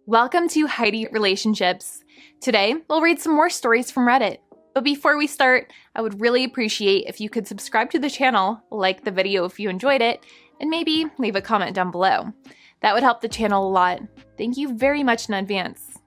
Welcome to Heidi Relationships. Today, we'll read some more stories from Reddit. But before we start, I would really appreciate if you could subscribe to the channel, like the video if you enjoyed it, and maybe leave a comment down below. That would help the channel a lot. Thank you very much in advance.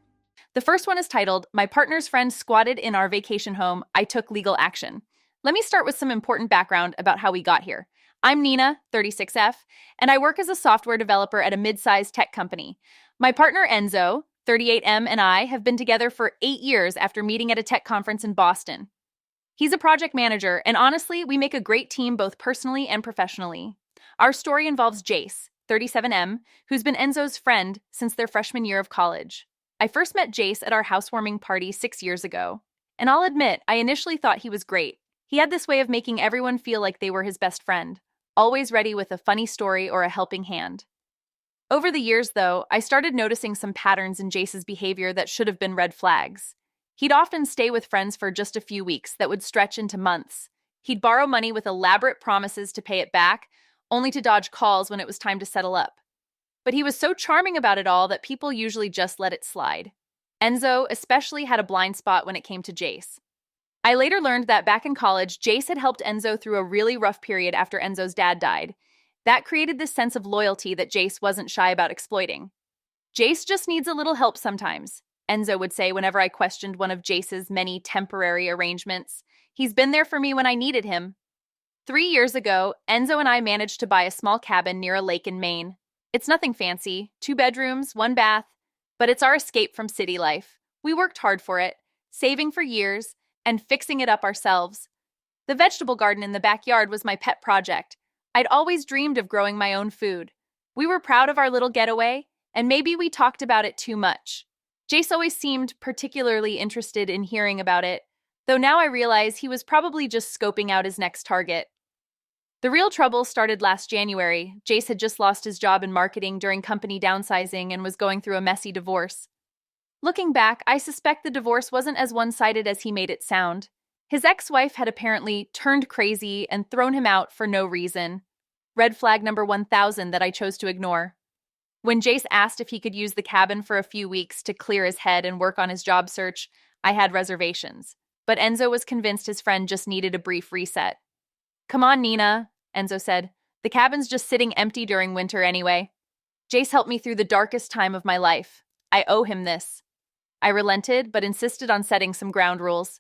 The first one is titled, "My partner's friend squatted in our vacation home. I took legal action." Let me start with some important background about how we got here. I'm Nina, 36F, and I work as a software developer at a mid-sized tech company. My partner Enzo, 38M, and I have been together for 8 years after meeting at a tech conference in Boston. He's a project manager, and honestly, we make a great team both personally and professionally. Our story involves Jace, 37M, who's been Enzo's friend since their freshman year of college. I first met Jace at our housewarming party 6 years ago, and I'll admit, I initially thought he was great. He had this way of making everyone feel like they were his best friend, always ready with a funny story or a helping hand. Over the years, though, I started noticing some patterns in Jace's behavior that should have been red flags. He'd often stay with friends for just a few weeks that would stretch into months. He'd borrow money with elaborate promises to pay it back, only to dodge calls when it was time to settle up. But he was so charming about it all that people usually just let it slide. Enzo especially had a blind spot when it came to Jace. I later learned that back in college, Jace had helped Enzo through a really rough period after Enzo's dad died. That created this sense of loyalty that Jace wasn't shy about exploiting. "Jace just needs a little help sometimes," Enzo would say whenever I questioned one of Jace's many temporary arrangements. "He's been there for me when I needed him." 3 years ago, Enzo and I managed to buy a small cabin near a lake in Maine. It's nothing fancy, 2 bedrooms, 1 bath, but it's our escape from city life. We worked hard for it, saving for years, and fixing it up ourselves. The vegetable garden in the backyard was my pet project. I'd always dreamed of growing my own food. We were proud of our little getaway, and maybe we talked about it too much. Jace always seemed particularly interested in hearing about it, though now I realize he was probably just scoping out his next target. The real trouble started last January. Jace had just lost his job in marketing during company downsizing and was going through a messy divorce. Looking back, I suspect the divorce wasn't as one-sided as he made it sound. His ex-wife had apparently turned crazy and thrown him out for no reason. Red flag number 1000 that I chose to ignore. When Jace asked if he could use the cabin for a few weeks to clear his head and work on his job search, I had reservations. But Enzo was convinced his friend just needed a brief reset. "Come on, Nina," Enzo said. "The cabin's just sitting empty during winter anyway." Jace helped me through the darkest time of my life. I owe him this. I relented, but insisted on setting some ground rules.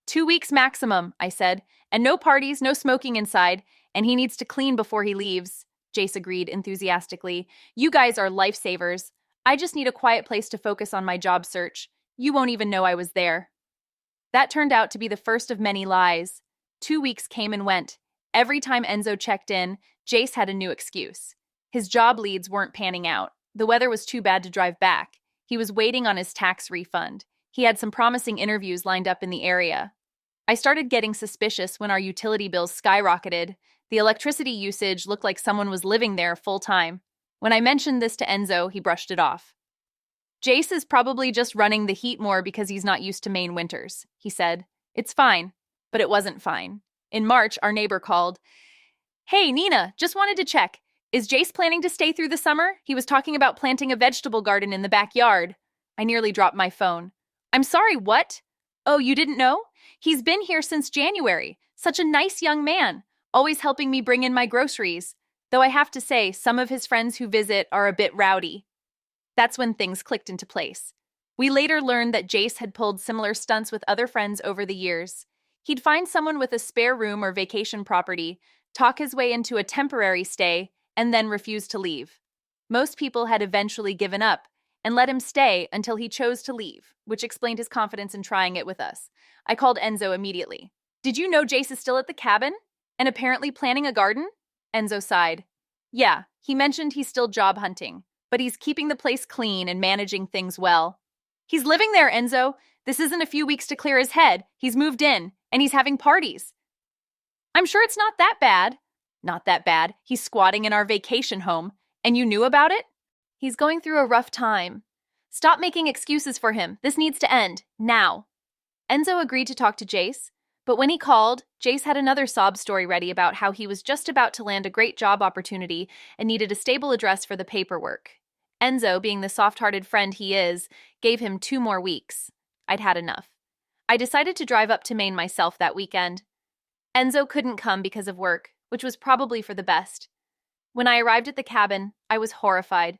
2 weeks maximum, I said, and no parties, no smoking inside, and he needs to clean before he leaves. Jace agreed enthusiastically. "You guys are lifesavers. I just need a quiet place to focus on my job search. You won't even know I was there." That turned out to be the first of many lies. 2 weeks came and went. Every time Enzo checked in, Jace had a new excuse. His job leads weren't panning out. The weather was too bad to drive back. He was waiting on his tax refund. He had some promising interviews lined up in the area. I started getting suspicious when our utility bills skyrocketed. The electricity usage looked like someone was living there full-time. When I mentioned this to Enzo, he brushed it off. "Jace is probably just running the heat more because he's not used to Maine winters," he said. "It's fine." But it wasn't fine. In March, our neighbor called. "Hey, Nina, just wanted to check. Is Jace planning to stay through the summer? He was talking about planting a vegetable garden in the backyard." I nearly dropped my phone. "I'm sorry, what? Oh, you didn't know? He's been here since January. Such a nice young man, always helping me bring in my groceries. Though I have to say, some of his friends who visit are a bit rowdy." That's when things clicked into place. We later learned that Jace had pulled similar stunts with other friends over the years. He'd find someone with a spare room or vacation property, talk his way into a temporary stay, and then refuse to leave. Most people had eventually given up and let him stay until he chose to leave, which explained his confidence in trying it with us. I called Enzo immediately. "Did you know Jace is still at the cabin? And apparently planning a garden?" Enzo sighed. "Yeah, he mentioned he's still job hunting, but he's keeping the place clean and managing things well." "He's living there, Enzo. This isn't a few weeks to clear his head. He's moved in, and he's having parties." "I'm sure it's not that bad." "Not that bad. He's squatting in our vacation home. And you knew about it?" "He's going through a rough time. Stop making excuses for him. This needs to end, now." Enzo agreed to talk to Jace, but when he called, Jace had another sob story ready about how he was just about to land a great job opportunity and needed a stable address for the paperwork. Enzo, being the soft-hearted friend he is, gave him 2 more weeks. I'd had enough. I decided to drive up to Maine myself that weekend. Enzo couldn't come because of work, which was probably for the best. When I arrived at the cabin, I was horrified.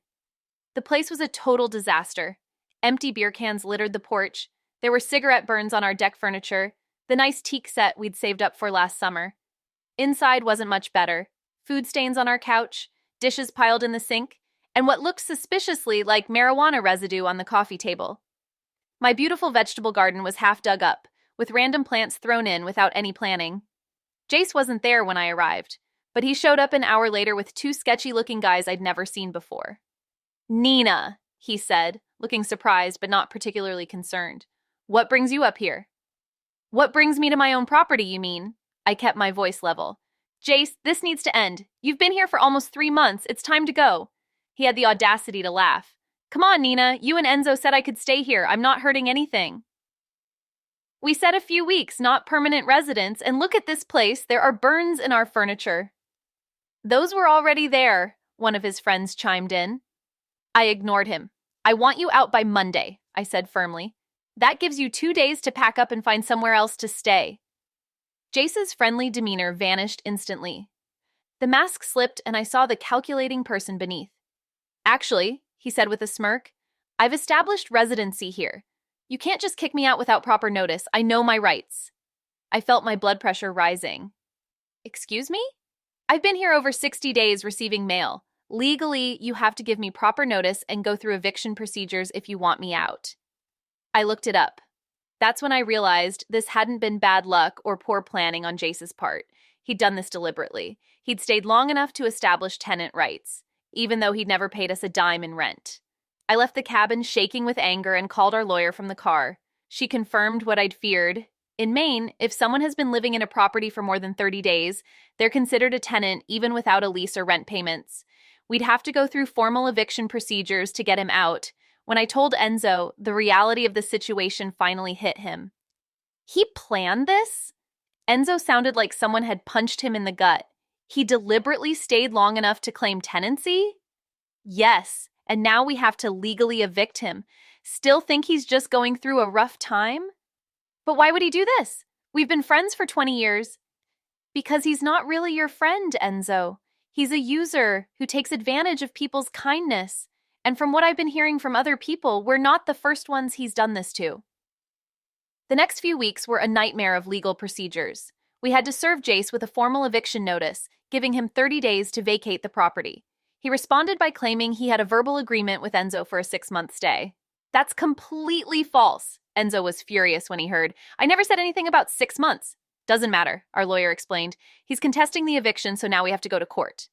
The place was a total disaster. Empty beer cans littered the porch. There were cigarette burns on our deck furniture, the nice teak set we'd saved up for last summer. Inside wasn't much better. Food stains on our couch, dishes piled in the sink, and what looked suspiciously like marijuana residue on the coffee table. My beautiful vegetable garden was half dug up, with random plants thrown in without any planning. Jace wasn't there when I arrived, but he showed up an hour later with 2 sketchy-looking guys I'd never seen before. "Nina," he said, looking surprised but not particularly concerned. "What brings you up here?" "What brings me to my own property, you mean?" I kept my voice level. "Jace, this needs to end. You've been here for almost 3 months. It's time to go." He had the audacity to laugh. "Come on, Nina. You and Enzo said I could stay here. I'm not hurting anything." "We said a few weeks, not permanent residents, and look at this place. There are burns in our furniture." "Those were already there," one of his friends chimed in. I ignored him. "I want you out by Monday," I said firmly. "That gives you 2 days to pack up and find somewhere else to stay." Jace's friendly demeanor vanished instantly. The mask slipped and I saw the calculating person beneath. "Actually," he said with a smirk, "I've established residency here. You can't just kick me out without proper notice. I know my rights." I felt my blood pressure rising. "Excuse me? I've been here over 60 days receiving mail. Legally, you have to give me proper notice and go through eviction procedures if you want me out." I looked it up. That's when I realized this hadn't been bad luck or poor planning on Jace's part. He'd done this deliberately. He'd stayed long enough to establish tenant rights, even though he'd never paid us a dime in rent. I left the cabin shaking with anger and called our lawyer from the car. She confirmed what I'd feared. In Maine, if someone has been living in a property for more than 30 days, they're considered a tenant even without a lease or rent payments. We'd have to go through formal eviction procedures to get him out. When I told Enzo, the reality of the situation finally hit him. "He planned this?" Enzo sounded like someone had punched him in the gut. "He deliberately stayed long enough to claim tenancy?" "Yes, and now we have to legally evict him. Still think he's just going through a rough time?" "But why would he do this? We've been friends for 20 years. "Because he's not really your friend, Enzo. He's a user who takes advantage of people's kindness. And from what I've been hearing from other people, we're not the first ones he's done this to." The next few weeks were a nightmare of legal procedures. We had to serve Jace with a formal eviction notice, giving him 30 days to vacate the property. He responded by claiming he had a verbal agreement with Enzo for a 6-month stay. "That's completely false." Enzo was furious when he heard. "I never said anything about 6 months. "Doesn't matter," our lawyer explained. "He's contesting the eviction, so now we have to go to court."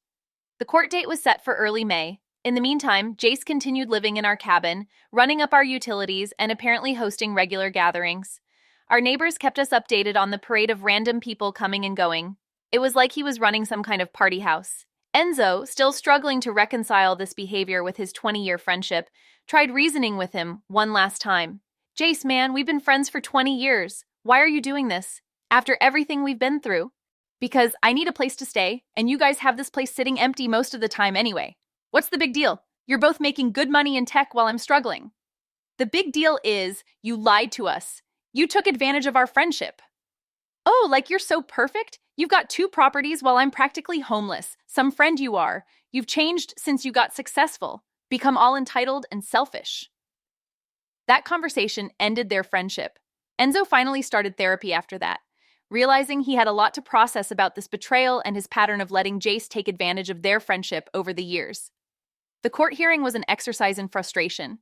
The court date was set for early May. In the meantime, Jace continued living in our cabin, running up our utilities, and apparently hosting regular gatherings. Our neighbors kept us updated on the parade of random people coming and going. It was like he was running some kind of party house. Enzo, still struggling to reconcile this behavior with his 20-year friendship, tried reasoning with him one last time. "Jace, man, we've been friends for 20 years. Why are you doing this? After everything we've been through?" "Because I need a place to stay, and you guys have this place sitting empty most of the time anyway. What's the big deal? You're both making good money in tech while I'm struggling." "The big deal is you lied to us. You took advantage of our friendship." "Oh, like you're so perfect? You've got 2 properties while I'm practically homeless. Some friend you are. You've changed since you got successful. Become all entitled and selfish." That conversation ended their friendship. Enzo finally started therapy after that, realizing he had a lot to process about this betrayal and his pattern of letting Jace take advantage of their friendship over the years. The court hearing was an exercise in frustration.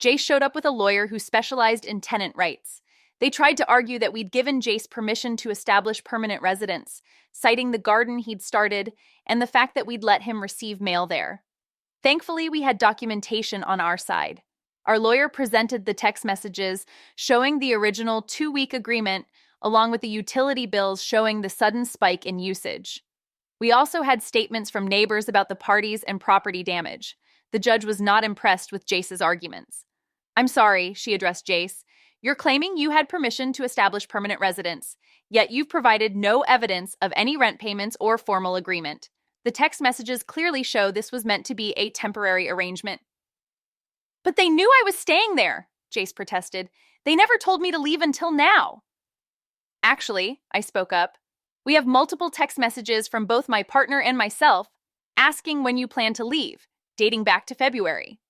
Jace showed up with a lawyer who specialized in tenant rights. They tried to argue that we'd given Jace permission to establish permanent residence, citing the garden he'd started and the fact that we'd let him receive mail there. Thankfully, we had documentation on our side. Our lawyer presented the text messages showing the original 2-week agreement, along with the utility bills showing the sudden spike in usage. We also had statements from neighbors about the parties and property damage. The judge was not impressed with Jace's arguments. "I'm sorry," she addressed Jace. "You're claiming you had permission to establish permanent residence, yet you've provided no evidence of any rent payments or formal agreement. The text messages clearly show this was meant to be a temporary arrangement." But they knew I was staying there, Jace protested. They never told me to leave until now. Actually, I spoke up, we have multiple text messages from both my partner and myself asking when you plan to leave, dating back to February.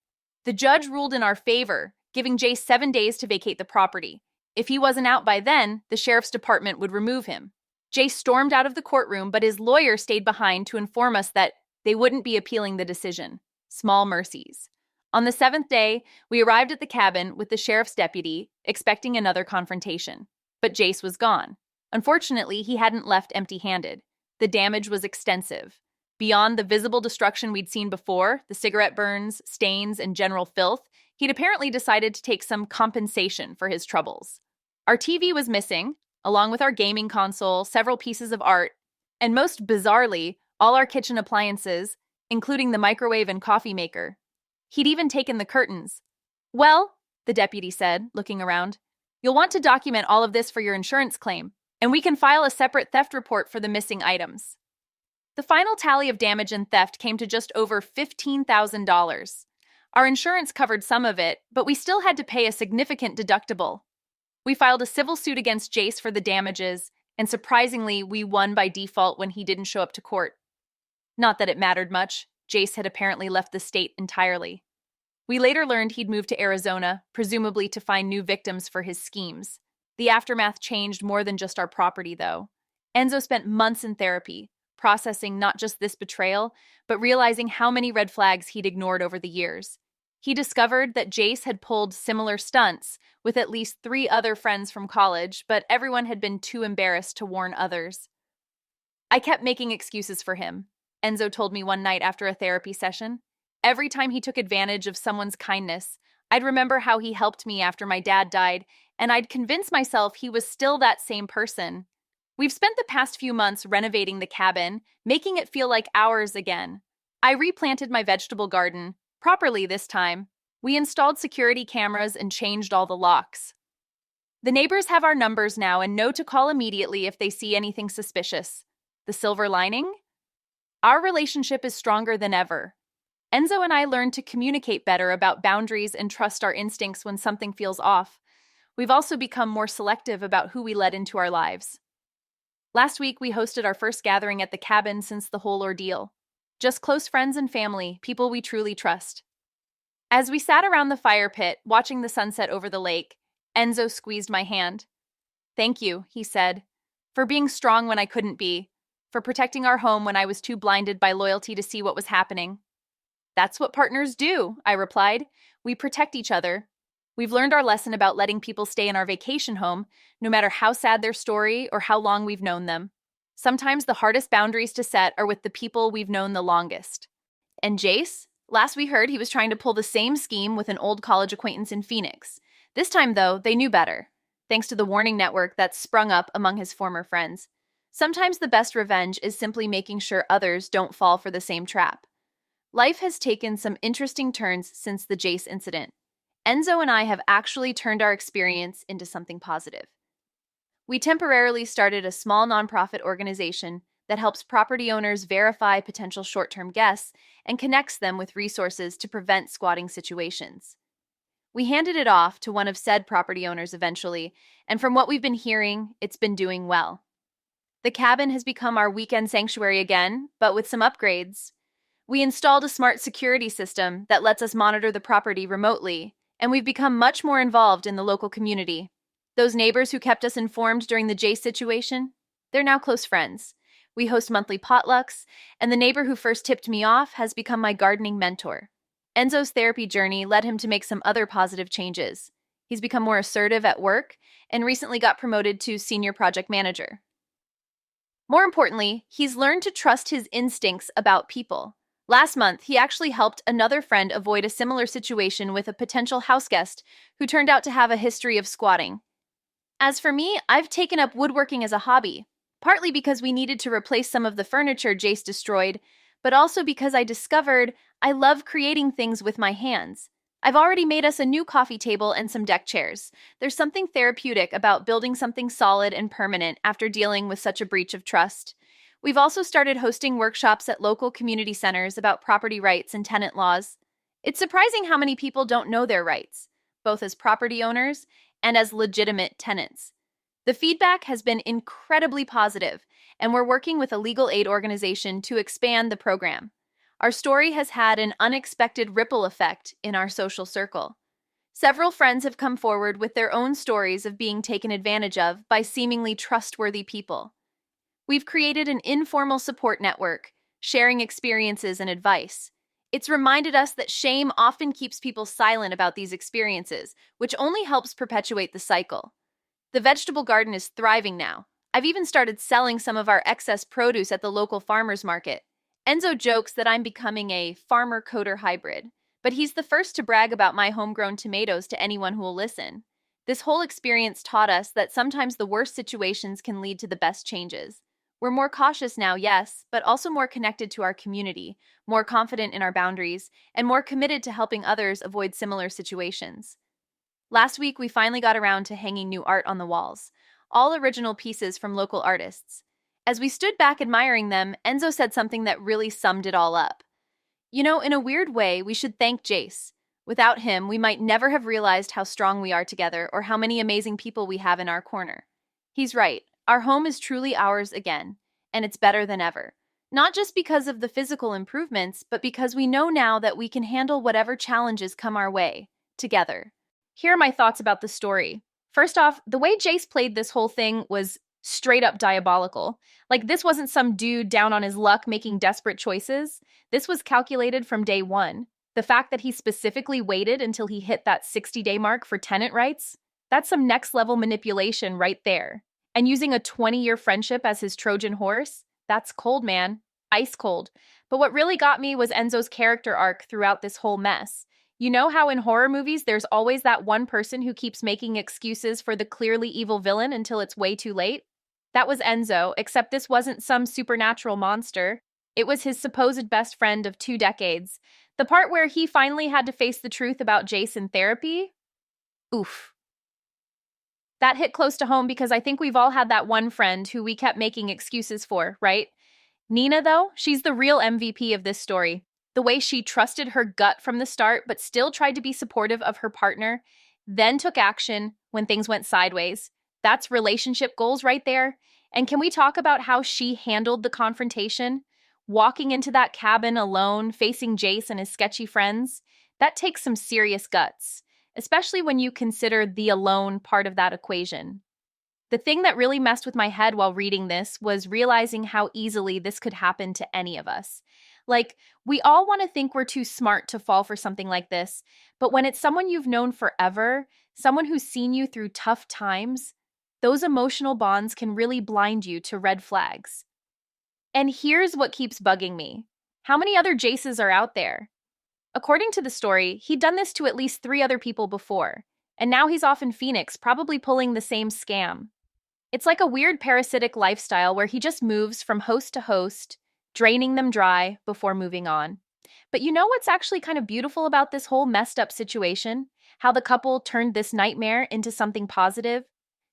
The judge ruled in our favor, giving Jace 7 days to vacate the property. If he wasn't out by then, the sheriff's department would remove him. Jace stormed out of the courtroom, but his lawyer stayed behind to inform us that they wouldn't be appealing the decision. Small mercies. On the 7th day, we arrived at the cabin with the sheriff's deputy, expecting another confrontation. But Jace was gone. Unfortunately, he hadn't left empty-handed. The damage was extensive. Beyond the visible destruction we'd seen before, the cigarette burns, stains, and general filth, he'd apparently decided to take some compensation for his troubles. Our TV was missing, along with our gaming console, several pieces of art, and most bizarrely, all our kitchen appliances, including the microwave and coffee maker. He'd even taken the curtains. Well, the deputy said, looking around, you'll want to document all of this for your insurance claim, and we can file a separate theft report for the missing items. The final tally of damage and theft came to just over $15,000. Our insurance covered some of it, but we still had to pay a significant deductible. We filed a civil suit against Jace for the damages, and surprisingly, we won by default when he didn't show up to court. Not that it mattered much. Jace had apparently left the state entirely. We later learned he'd moved to Arizona, presumably to find new victims for his schemes. The aftermath changed more than just our property, though. Enzo spent months in therapy, processing not just this betrayal, but realizing how many red flags he'd ignored over the years. He discovered that Jace had pulled similar stunts with at least 3 other friends from college, but everyone had been too embarrassed to warn others. I kept making excuses for him, Enzo told me one night after a therapy session. Every time he took advantage of someone's kindness, I'd remember how he helped me after my dad died, and I'd convince myself he was still that same person. We've spent the past few months renovating the cabin, making it feel like ours again. I replanted my vegetable garden, properly this time. We installed security cameras and changed all the locks. The neighbors have our numbers now and know to call immediately if they see anything suspicious. The silver lining? Our relationship is stronger than ever. Enzo and I learned to communicate better about boundaries and trust our instincts when something feels off. We've also become more selective about who we let into our lives. Last week, we hosted our first gathering at the cabin since the whole ordeal. Just close friends and family, people we truly trust. As we sat around the fire pit, watching the sunset over the lake, Enzo squeezed my hand. Thank you, he said, for being strong when I couldn't be, for protecting our home when I was too blinded by loyalty to see what was happening. That's what partners do, I replied. We protect each other. We've learned our lesson about letting people stay in our vacation home, no matter how sad their story or how long we've known them. Sometimes the hardest boundaries to set are with the people we've known the longest. And Jace? Last we heard, he was trying to pull the same scheme with an old college acquaintance in Phoenix. This time, though, they knew better, thanks to the warning network that's sprung up among his former friends. Sometimes the best revenge is simply making sure others don't fall for the same trap. Life has taken some interesting turns since the Jace incident. Enzo and I have actually turned our experience into something positive. We temporarily started a small nonprofit organization that helps property owners verify potential short-term guests and connects them with resources to prevent squatting situations. We handed it off to one of said property owners eventually, and from what we've been hearing, it's been doing well. The cabin has become our weekend sanctuary again, but with some upgrades. We installed a smart security system that lets us monitor the property remotely, and we've become much more involved in the local community. Those neighbors who kept us informed during the Jace situation, they're now close friends. We host monthly potlucks, and the neighbor who first tipped me off has become my gardening mentor. Enzo's therapy journey led him to make some other positive changes. He's become more assertive at work and recently got promoted to senior project manager. More importantly, he's learned to trust his instincts about people. Last month, he actually helped another friend avoid a similar situation with a potential houseguest who turned out to have a history of squatting. As for me, I've taken up woodworking as a hobby, partly because we needed to replace some of the furniture Jace destroyed, but also because I discovered I love creating things with my hands. I've already made us a new coffee table and some deck chairs. There's something therapeutic about building something solid and permanent after dealing with such a breach of trust. We've also started hosting workshops at local community centers about property rights and tenant laws. It's surprising how many people don't know their rights, both as property owners and as legitimate tenants. The feedback has been incredibly positive, and we're working with a legal aid organization to expand the program. Our story has had an unexpected ripple effect in our social circle. Several friends have come forward with their own stories of being taken advantage of by seemingly trustworthy people. We've created an informal support network, sharing experiences and advice. It's reminded us that shame often keeps people silent about these experiences, which only helps perpetuate the cycle. The vegetable garden is thriving now. I've even started selling some of our excess produce at the local farmer's market. Enzo jokes that I'm becoming a farmer-coder hybrid, but he's the first to brag about my homegrown tomatoes to anyone who will listen. This whole experience taught us that sometimes the worst situations can lead to the best changes. We're more cautious now, yes, but also more connected to our community, more confident in our boundaries, and more committed to helping others avoid similar situations. Last week, we finally got around to hanging new art on the walls, all original pieces from local artists. As we stood back admiring them, Enzo said something that really summed it all up. You know, in a weird way, we should thank Jace. Without him, we might never have realized how strong we are together or how many amazing people we have in our corner. He's right. Our home is truly ours again, and it's better than ever. Not just because of the physical improvements, but because we know now that we can handle whatever challenges come our way, together. Here are my thoughts about the story. First off, the way Jace played this whole thing was straight up diabolical. Like, this wasn't some dude down on his luck making desperate choices. This was calculated from day one. The fact that he specifically waited until he hit that 60-day mark for tenant rights, that's some next level manipulation right there. And using a 20-year friendship as his Trojan horse, that's cold, man. Ice cold. But what really got me was Enzo's character arc throughout this whole mess. You know how in horror movies there's always that one person who keeps making excuses for the clearly evil villain until it's way too late? That was Enzo, except this wasn't some supernatural monster. It was his supposed best friend of 2 decades. The part where he finally had to face the truth about Jace in therapy? Oof. That hit close to home because I think we've all had that one friend who we kept making excuses for, right? Nina, though, she's the real MVP of this story. The way she trusted her gut from the start, but still tried to be supportive of her partner, then took action when things went sideways. That's relationship goals right there. And can we talk about how she handled the confrontation? Walking into that cabin alone, facing Jace and his sketchy friends, that takes some serious guts, especially when you consider the alone part of that equation. The thing that really messed with my head while reading this was realizing how easily this could happen to any of us. Like, we all want to think we're too smart to fall for something like this, but when it's someone you've known forever, someone who's seen you through tough times, those emotional bonds can really blind you to red flags. And here's what keeps bugging me. How many other Jaces are out there? According to the story, he'd done this to at least 3 other people before, and now he's off in Phoenix, probably pulling the same scam. It's like a weird parasitic lifestyle where he just moves from host to host, draining them dry before moving on. But you know what's actually kind of beautiful about this whole messed up situation? How the couple turned this nightmare into something positive?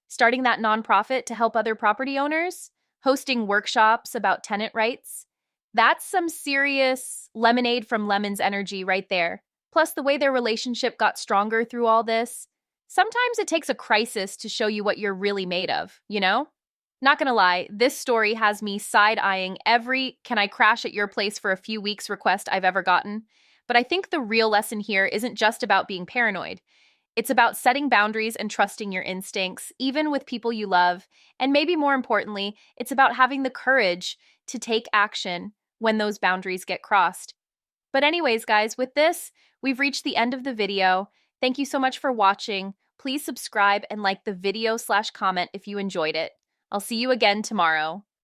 Starting that nonprofit to help other property owners? Hosting workshops about tenant rights? That's some serious lemonade from lemons energy right there. Plus, the way their relationship got stronger through all this. Sometimes it takes a crisis to show you what you're really made of, you know? Not gonna lie, this story has me side-eyeing every "can I crash at your place for a few weeks" request I've ever gotten. But I think the real lesson here isn't just about being paranoid. It's about setting boundaries and trusting your instincts, even with people you love. And maybe more importantly, it's about having the courage to take action when those boundaries get crossed. But anyways, guys, with this, we've reached the end of the video. Thank you so much for watching. Please subscribe and like the video/comment if you enjoyed it. I'll see you again tomorrow.